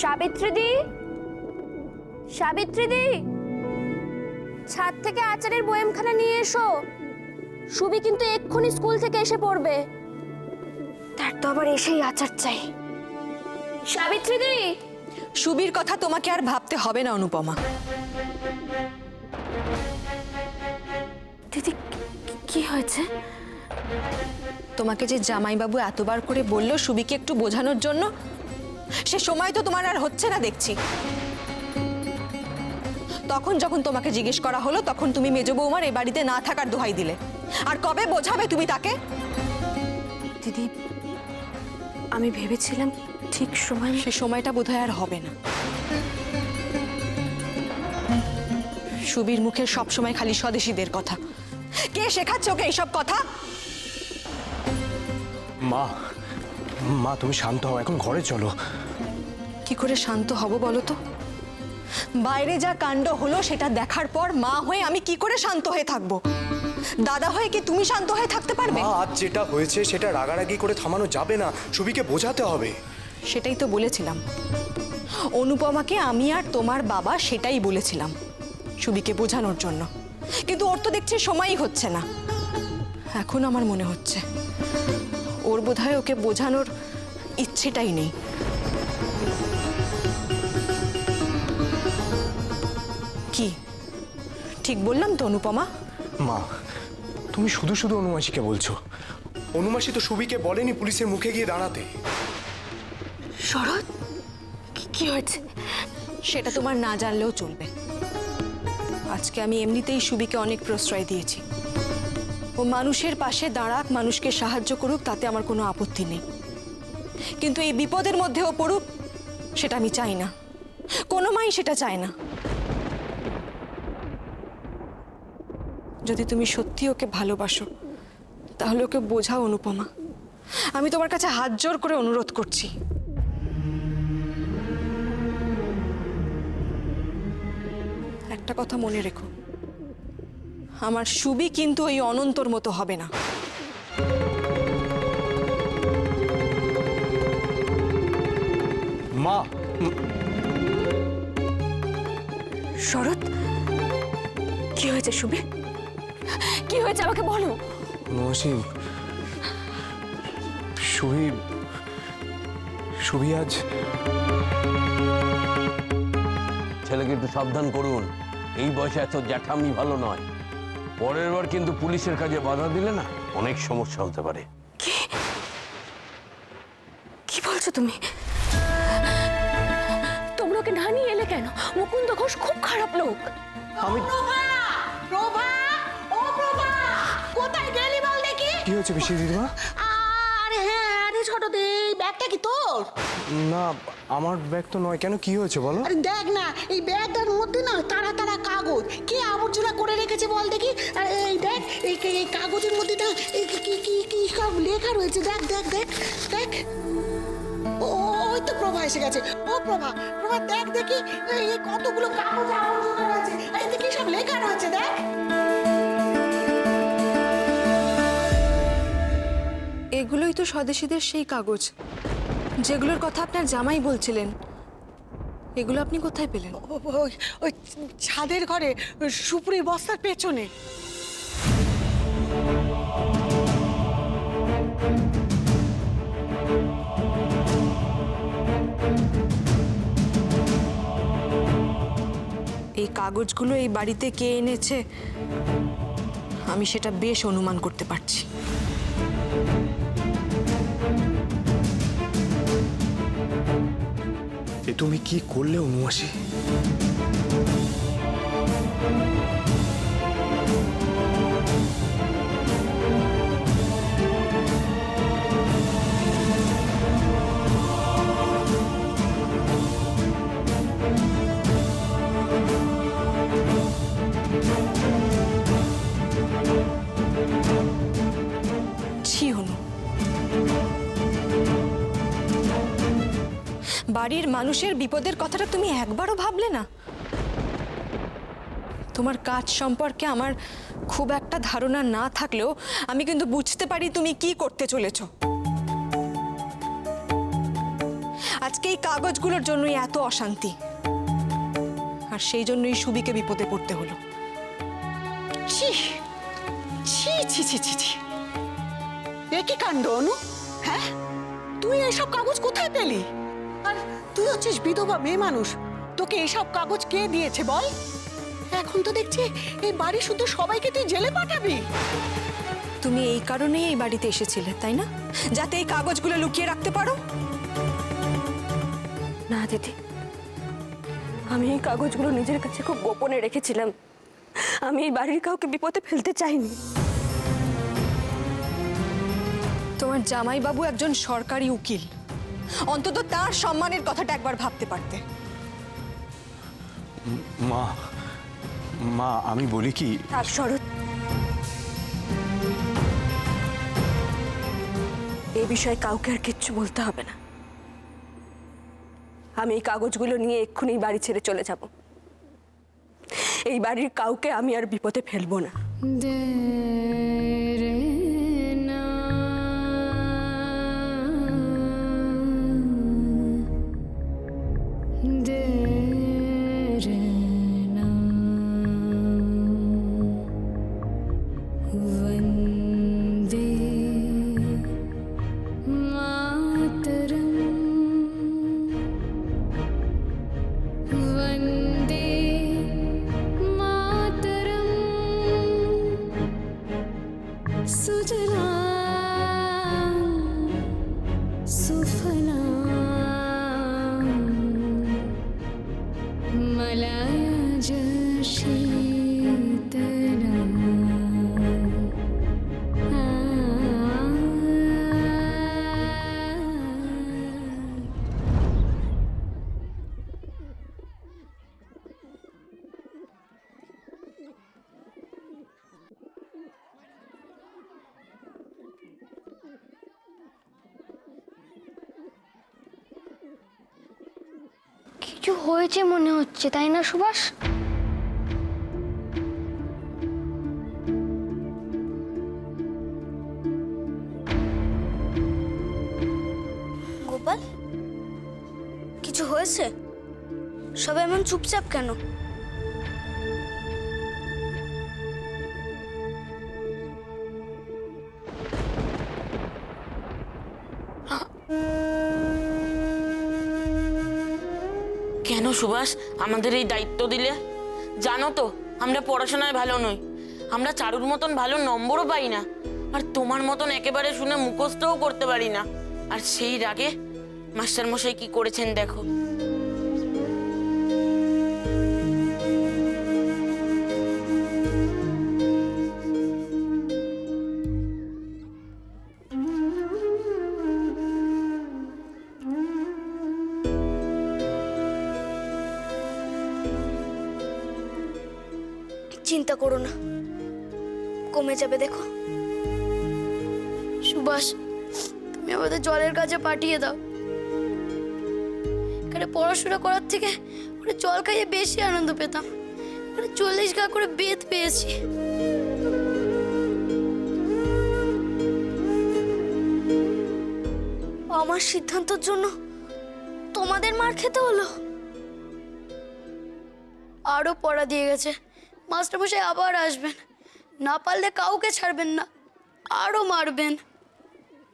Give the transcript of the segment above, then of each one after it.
সাবিত্রীদি, সাবিত্রীদি, ছাদ থেকে আচারের বয়ামখানা নিয়ে এসো। সুবি কিন্তু এক্ষুনি স্কুল থেকে এসে পড়বে। তার তো আবার এসেই আচার চাই। সাবিত্রীদি। সুবির কথা তোমাকে আর ভাবতে হবে না অনুপমা। দিদি, কি হয়েছে? তোমাকে যে জামাইবাবু এতবার করে বললো সুবিকে একটু বোঝানোর জন্য, সে সময় তো তোমার আর হচ্ছে না দেখছি। তখন যখন তোমাকে জিজ্ঞেস করা হলো তখন তুমি মেজ বৌমার এই বাড়িতে না থাকার দোহাই দিলে। আর কবে বোঝাবে তুমি তাকে? দিদি, আমি ভেবেছিলাম ঠিক সময়। সে সময়টা বোধহয় আর হবে না। সুবির মুখে সবসময় খালি স্বদেশীদের কথা। কে শেখাচ্ছে ওকে এইসব কথা? মা, মা তুমি শান্ত হও, এখন ঘরে চলো। কি করে শান্ত হব বলো তো? বাইরে যা কাণ্ড হলো সেটা দেখার পর মা হয়ে আমি কি করে শান্ত হয়ে থাকবো? দাদা হয়ে কি তুমি শান্ত হয়ে থাকতে পারবে? মা, আজ যেটা হয়েছে সেটা রাগারাগি করে থামানো যাবে না, সুবিকে বোঝাতে হবে। সেটাই তো বলেছিলাম অনুপমাকে, আমি আর তোমার বাবা সেটাই বলেছিলাম সুবিকে বোঝানোর জন্য। কিন্তু ওর তো দেখছি সময়ই হচ্ছে না। এখন আমার মনে হচ্ছে ওর বোধহয় ওকে বোঝানোর ইচ্ছেটাই নেই। কি ঠিক বললাম তো অনুপমা? মা, তুমি শুধু শুধু অনুমাসীকে বলছো। অনুমাসী তো সুবিকে বলেনি পুলিশের মুখে গিয়ে দাঁড়াতে। শরৎ, কি হয়েছে? সেটা তোমার না জানলেও চলবে। আজকে আমি এমনিতেই সুবিকে অনেক প্রশ্রয় দিয়েছি। ও মানুষের পাশে দাঁড়াক, মানুষকে সাহায্য করুক, তাতে আমার কোনো আপত্তি নেই। কিন্তু এই বিপদের মধ্যে ও পড়ুক সেটা আমি চাই না। কোনো মাই সেটা চায় না। যদি তুমি সত্যি ওকে ভালোবাসো তাহলে ওকে বোঝাও অনুপমা। আমি তোমার কাছে হাত জোর করে অনুরোধ করছি। একটা কথা মনে রেখো, আমার সুবি কিন্তু ওই অনন্তর মতো হবে না। মা। শরৎ, কি হয়েছে সুবি? কি হয়েছে আমাকে বলো। অনুমাসী, সুবি সুবি আজ। ছেলেকে একটু সাবধান করুন, এই বয়সে এত জ্যাঠামি ভালো নয়। পরের বার কিন্তু পুলিশের কাজে বাধা দিলে না অনেক সমস্যা হতে পারে। কি বলছো তুমি? তোমরা ওকে না নিয়ে এলে কেন? মুকুন্দ ঘোষ খুব খারাপ লোক। আমি প্রভা, ও প্রভা, কোথায় গেলি বল দেখি? কি হয়েছে পিসি দিদিমা? আরে হ্যাঁ, আরে ছোট দে, এই ব্যাগটা কি তোর? না, আমার ব্যাগ তো নয়। কেন, কি হয়েছে বলো? আরে দেখ না, এই ব্যাগটার মধ্যে না তারা তারা কাগজ। কে আবর্জনা করে রেখেছে বল দেখি? আর এই দেখ, এই কাগজের মধ্যে না এই কি কি কি সব লেখা রয়েছে। দেখ দেখ দেখ দেখ। ওই তো প্রভা এসে গেছে। ও প্রভা, প্রভা দেখ দেখি, এই কতগুলো কাগজ আবর্জনা রয়েছে। এই দেখি সব লেখা রয়েছে, দেখ। এগুলোই তো স্বদেশীদের সেই কাগজ যেগুলোর কথা আপনার জামাই বলছিলেন। এগুলো আপনি কোথায় পেলেন? ওই ওই ছাদের ঘরে সুপুরির বস্তার পেছনে। এই কাগজগুলো এই বাড়িতে কে এনেছে আমি সেটা বেশ অনুমান করতে পারছি। এ তুমি কি করলে অনুমাসী? ছি অনু, বাড়ির মানুষের বিপদের কথাটা তুমি একবারও ভাবলে না? তোমার কাজ সম্পর্কে আমার খুব একটা ধারণা না থাকলেও আমি কিন্তু বুঝতে পারি তুমি কি করতে চলেছো। আজ আজকে এই কাগজগুলোর জন্যই এত অশান্তি, আর সেই জন্যই সুবিকে বিপদে পড়তে হলো। ছি ছি ছি ছি ছি ছি, এ কি কাণ্ড অনু? হ্যাঁ, তুই এসব কাগজ কোথায় পেলি? আর তুই হচ্ছিস বিধবা মেয়ে মানুষ, তোকে এসব কাগজ কে দিয়েছে বল? এখন তো দেখছি এই বাড়ি শুধু সবাইকে তুই জেলে পাঠাবি। তুমি এই কারণেই এই বাড়িতে এসেছিলে, তাই না? যাতে এই কাগজগুলো লুকিয়ে রাখতে পারো। না দিদি, আমি এই কাগজগুলো নিজের কাছে খুব গোপনে রেখেছিলাম। আমি এই বাড়ির কাউকে বিপদে ফেলতে চাইনি। তোমার জামাইবাবু একজন সরকারি উকিল, অন্তত তার সম্মানের কথাটা একবার ভাবতে পারতে। মা, মা আমি বলি কি, থাক শরৎ, এই বিষয়ে কাউকে আর কিচ্ছু বলতে হবে না। আমি এই কাগজগুলো নিয়ে এক্ষুনি এই বাড়ি ছেড়ে চলে যাব। এই বাড়ির কাউকে আমি আর বিপদে ফেলবো না। কিছু হয়েছে মনে হচ্ছে, তাই না সুভাষ? গোপাল, কিছু হয়েছে? সবাই এমন চুপচাপ কেন? কেন সুভাষ আমাদের এই দায়িত্ব দিলে? জানো তো আমরা পড়াশোনায় ভালো নই, আমরা চারুর মতন ভালো নম্বরও পাই না, আর তোমার মতন একেবারে শুনে মুখস্থও করতে পারি না। আর সেই রাগে মাস্টার মশাই কি করেছেন দেখো। চিন্তা করো না, কমে যাবে দেখো। সুভাষ, তুমি আমাদের জলের কাছে পাঠিয়ে দাও। এখানে পড়াশোনা করার থেকে ওরা জল খাইয়ে বেশি আনন্দ পেতাম। এখানে 40 গা করে বেত পেয়েছি। আমার সিদ্ধান্তের জন্য তোমাদের মার খেতে হলো? আরো পড়া দিয়ে গেছে, মাস্টারমশাই আবার আসবেন, না পারলে কাউকে ছাড়বেন না, আরো মারবেন।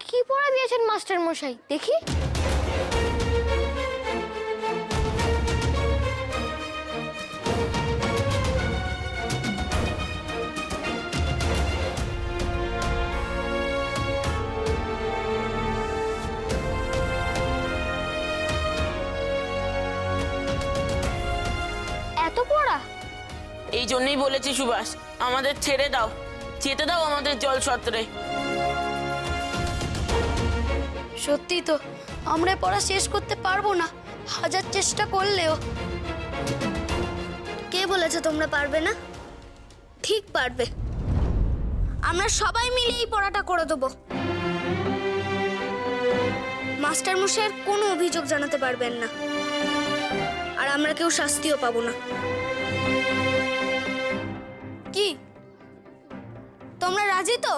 কি পড়া দিয়েছেন মাস্টার মশাই দেখি? এত পড়া? এই জন্যই বলেছি সুভাষ, আমাদের ছেড়ে দাও, যেতে দাও আমাদের জল সত্রে। সত্যি তো আমরা পড়া শেষ করতে পারবো না, হাজার চেষ্টা করলেও। কে বলেছে তোমরা পারবে না? ঠিক পারবে। আমরা সবাই মিলে এই পড়াটা করে দেবো। মাস্টার মশাইয়ের কোনো অভিযোগ জানাতে পারবেন না, আর আমরা কেউ শাস্তিও পাবো না। কি তোমরা রাজি তো?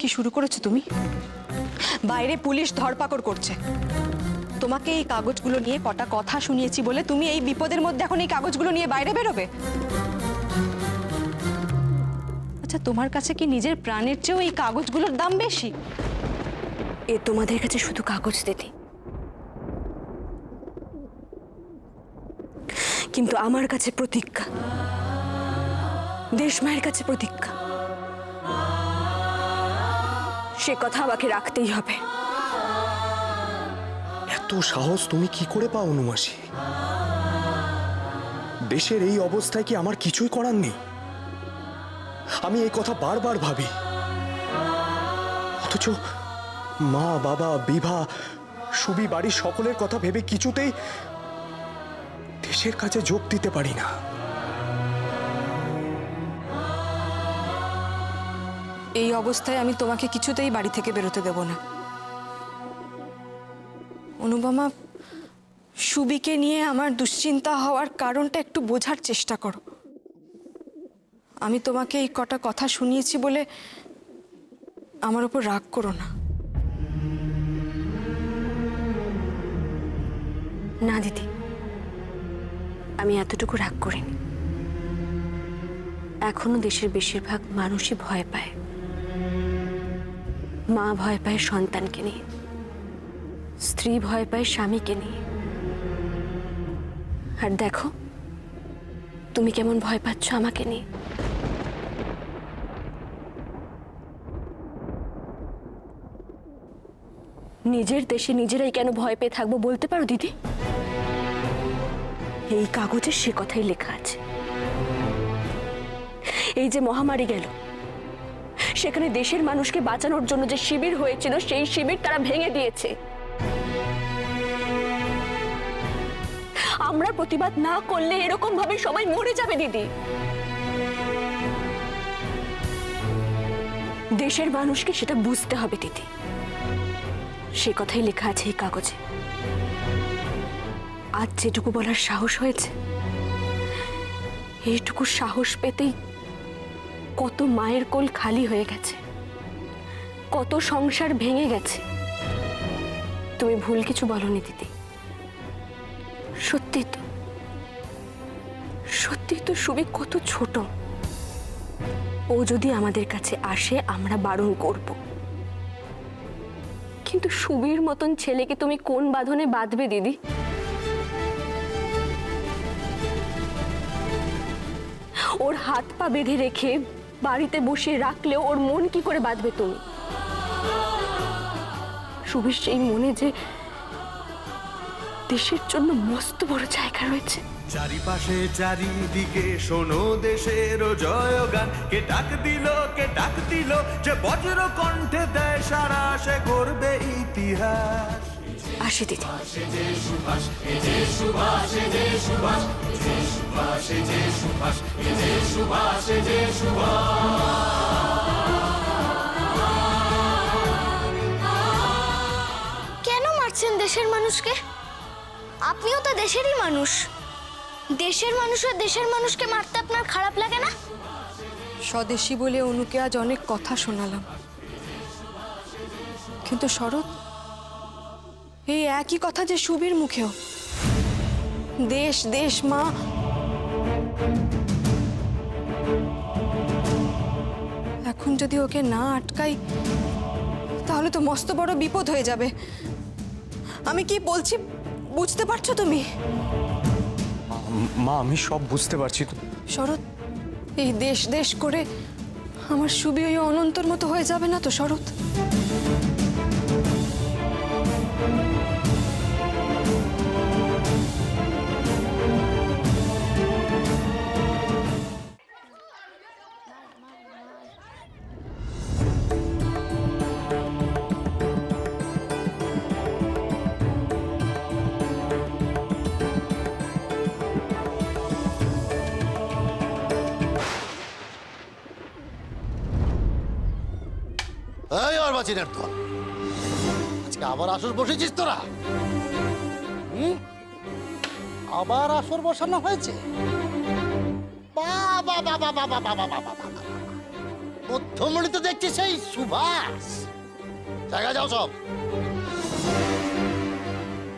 কি শুরু করেছো তুমি? বাইরে পুলিশ ধরপাকড় করছে, তোমাকে এই কাগজগুলো নিয়ে কটা কথা শুনিয়েছি বলে তুমি এই বিপদের মধ্যে এখন এই কাগজগুলো নিয়ে বাইরে বেরোবে? আচ্ছা, তোমার কাছে কি নিজের প্রাণের চেয়েও এই কাগজগুলোর দাম বেশি? এ তোমাদের কাছে শুধু কাগজ দিদি, কিন্তু আমার কাছে প্রতিজ্ঞা, দেশমায়ের কাছে প্রতিজ্ঞা, সে কথা আমাকে রাখতেই হবে। এত সাহস তুমি কি করে পাও অনুমাসী? দেশের এই অবস্থায় কি আমার কিছুই করার নেই? আমি এই কথা বারবার ভাবি, অথচ মা, বাবা, বিভা, সুবি, বাড়ির সকলের কথা ভেবে কিছুতেই দেশের কাছে যোগ দিতে পারি না। এই অবস্থায় আমি তোমাকে কিছুতেই বাড়ি থেকে বেরোতে দেব না। অনুপমা, সুবিকে নিয়ে আমার দুশ্চিন্তা হওয়ার কারণটা একটু বোঝার চেষ্টা করো। আমি তোমাকে এই কটা কথা শুনিয়েছি বলে আমার উপর রাগ করো না। না দিদি, আমি এতটুকু রাগ করিনি। এখনো দেশের বেশিরভাগ মানুষই ভয় পায়। মা ভয় পায় সন্তানকে নিয়ে, স্ত্রী ভয় পায় স্বামীকে নিয়ে। আর দেখো তুমি কেমন ভয় পাচ্ছ আমাকে নিয়ে। নিজের দেশে নিজেরাই কেন ভয় পেয়ে থাকবো বলতে পারো দিদি? এই কাগজে সে কথাই লেখা আছে। এই যে মহামারী গেল, সেখানে দেশের মানুষকে বাঁচানোর জন্য যে শিবির হয়েছিল, সেই শিবির তারা ভেঙে দিয়েছে। আমরা প্রতিবাদ না করলে এরকম ভাবে সবাই মরে যাবে দিদি। দেশের মানুষকে সেটা বুঝতে হবে দিদি। সে কথাই লেখা আছে এই কাগজে। আজ যেটুকু বলার সাহস হয়েছে, এইটুকু সাহস পেতেই কত মায়ের কোল খালি হয়ে গেছে, কত সংসার ভেঙে গেছে। তুমি ভুল কিছু বলনি দিদি। সত্যি তো, সত্যি তো সুবি কত ছোট। ও যদি আমাদের কাছে আসে আমরা বারণ করব, কিন্তু সুবির মতন ছেলেকে তুমি কোন বাঁধনে বাঁধবে দিদি? ওর হাত পা বেঁধে রেখে বাড়িতে বসিয়ে রাখলেও ওর মন কি করে বাঁধবে তুমি? সুবির সেই মনে যে দেশের জন্য মস্ত বড় জায়গা রয়েছে। চারিপাশে চারিদিকে শোনো দেশের জয়গান, কে ডাক দিল যে বজ্র কণ্ঠে দেয় সারা, সে করবে ইতিহাস। আসি দিদি। কেন মারছেন দেশের মানুষকে? আপনিও তো দেশেরই মানুষ। দেশের মানুষকে মারতে আপনার খারাপ লাগে না? স্বদেশী বলে অনুকে আজ অনেক কথা শোনালাম, কিন্তু শরৎ, এই একই কথা যে সুবীর মুখেও, দেশ দেশ মা। এখন যদি ওকে না আটকাই তাহলে তো মস্ত বড় বিপদ হয়ে যাবে। আমি কি বলছি বুঝতে পারছো তুমি? মা, আমি সব বুঝতে পারছি। শরৎ, এই দেশ দেশ করে আমার সুবি ওই অনন্তর মতো হয়ে যাবে না তো শরৎ? এই অর্বাচীনের দল, আজকে আবার আসর বসেছিস তোরা? আবার আসর বসানো হয়েছে? বাবা বাবা বাবা বাবা বাবা বাবা! মধ্যমণি তো দেখছি সেই সুভাষ। জায়গা যাও সব।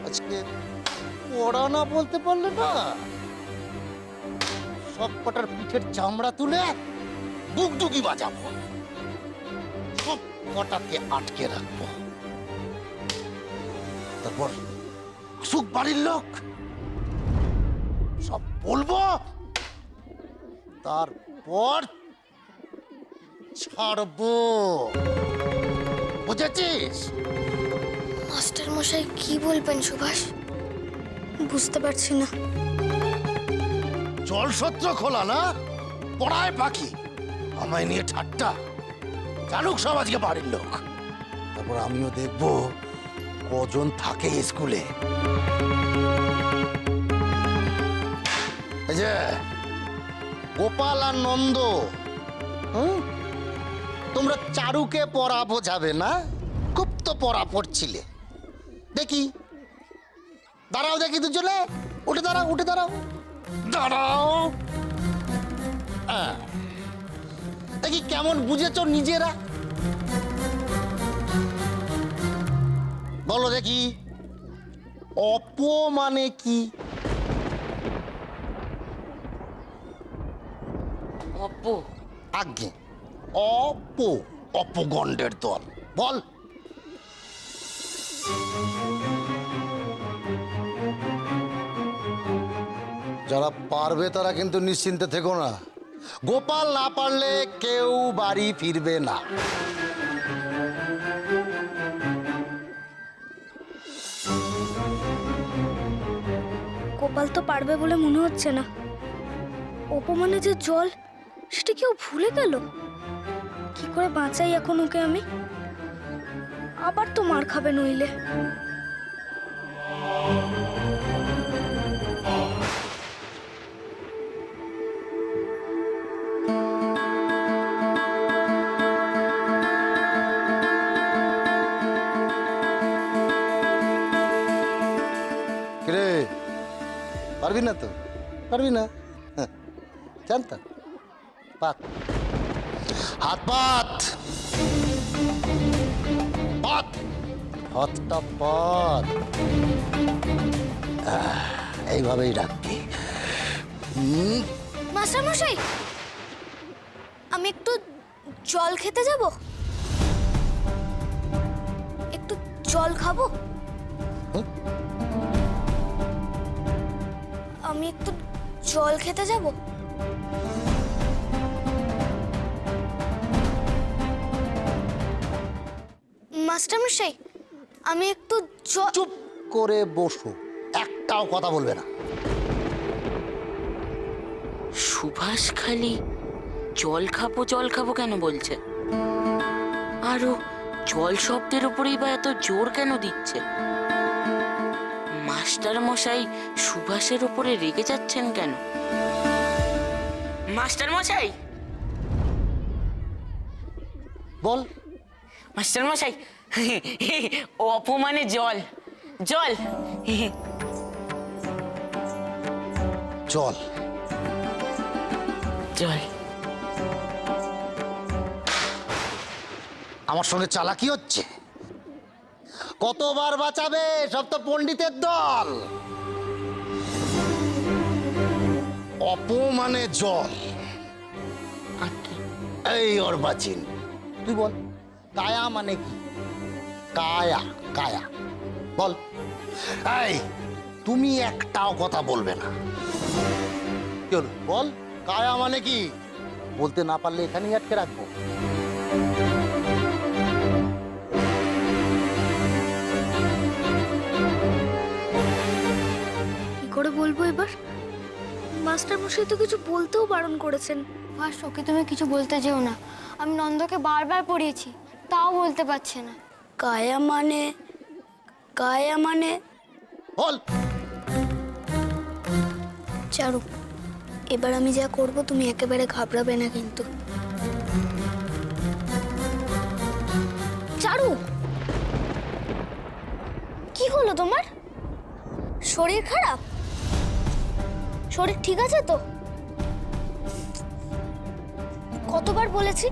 আজকে পড়া না বলতে পারলে না, সব কটার পিঠের চামড়া তুলে বুকডুকি বাজাবো, সব কটাকে আটকে রাখবো। তারপর আসুক বাড়ির লোক, সব বলবো, তারপর ছাড়বো। বুঝেছিস? মাস্টার মশাই কি বলবেন সুভাষ? বুঝতে পারছি না। জলসত্র খোলা না, পড়ায় পাখি, আমায় নিয়ে ঠাট্টা। জানুক সব আজকে বাড়ির লোক। তারপর আমিও দেখবো কজন থাকে স্কুলে। এই যে গোপাল আর নন্দ, তোমরা চারুকে পড়া বোঝাবে না? খুব তো পড়া পড়ছিলে। দেখি, দাঁড়াও দেখি দুজনে, উঠে দাঁড়াও, উঠে দাঁড়াও, দাঁড়াও। দেখি কেমন বুঝেছো নিজেরা, বলো দেখি। অপ মানে কি? অপু, আজ্ঞে, অপ, অপগণ্ডের দল। বল। যারা পারবে তারা কিন্তু নিশ্চিন্তে থেকো না। গোপাল না পারলে কেউ বাড়ি ফিরবে না। গোপাল তো পারবে বলে মনে হচ্ছে না। অপমানে যে জল, সেটা কেউ ভুলে গেল। কি করে বাঁচাই এখন ওকে আমি? আবার তো মার খাবে নইলে। কিরে, পারবি না তো? পারবি না? জানতা পাত, হাত পাত, পাত, হাতটা পাত। এইভাবেই রাখবি। মাস্টার মশাই, আমি একটু জল খেতে যাব। একটু জল খাবো। আমি একটু জল খেতে যাব। মাস্টার মশাই, আমি একটু চুপ করে বসো, একটাও কথা বলবে না। সুভাষ খালি জল খাবো কেন বলছে? আরো জল শব্দের উপরেই বা এত জোর কেন দিচ্ছে? মাস্টার মশাই সুভাষের উপরে রেগে যাচ্ছেন কেন? মাস্টার মশাই, বল। মাস্টার মশাই, অপমানে জল, জল, চল। জল। আমার সঙ্গে চালাকি হচ্ছে? কতবার বাঁচাবে? সব তো পণ্ডিতের দল। অপমানে জল, এই ওর বাচিন। তুই বল, কায়া মানে কি? কায়া, কায়া বল। এই, তুমি একটাও কথা বলবে না। কি হলো? বল, কায়া মানে কি? বলতে না পারলে এখানেই আটকে রাখবো। কি করে বলবো এবার? মাস্টার মশাই তো কিছু বলতেও বারণ করেছেন। আর ওকে তুমি কিছু বলতে যেও না। আমি নন্দকে বারবার পড়িয়েছি, তাও বলতে পারছে না। কায়া মানে, কায়া মানে বল। চারু, এবার আমি যা করব তুমি একেবারে ঘাবড়াবে না কিন্তু। চারু, কি হলো তোমার? শরীর খারাপ? শরীর ঠিক আছে তো? কতবার বলেছি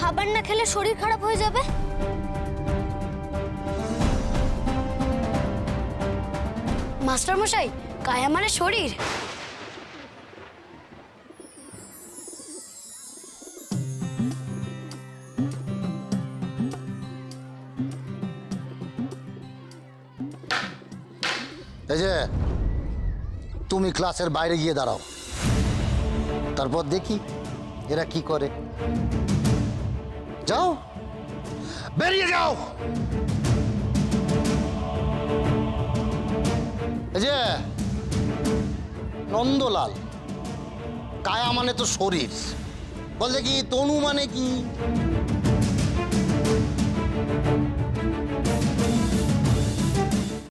খাবার না খেলে শরীর খারাপ হয়ে যাবে? মাস্টার মশাই, কায়া মানে শরীর। এই যে তুমি ক্লাসের বাইরে গিয়ে দাঁড়াও, তারপর দেখি এরা কি করে। যাও, বেরিয়ে যাও। এই যে নন্দলাল, কায়া মানে তো শরীর, বল দেখি তনু মানে কি?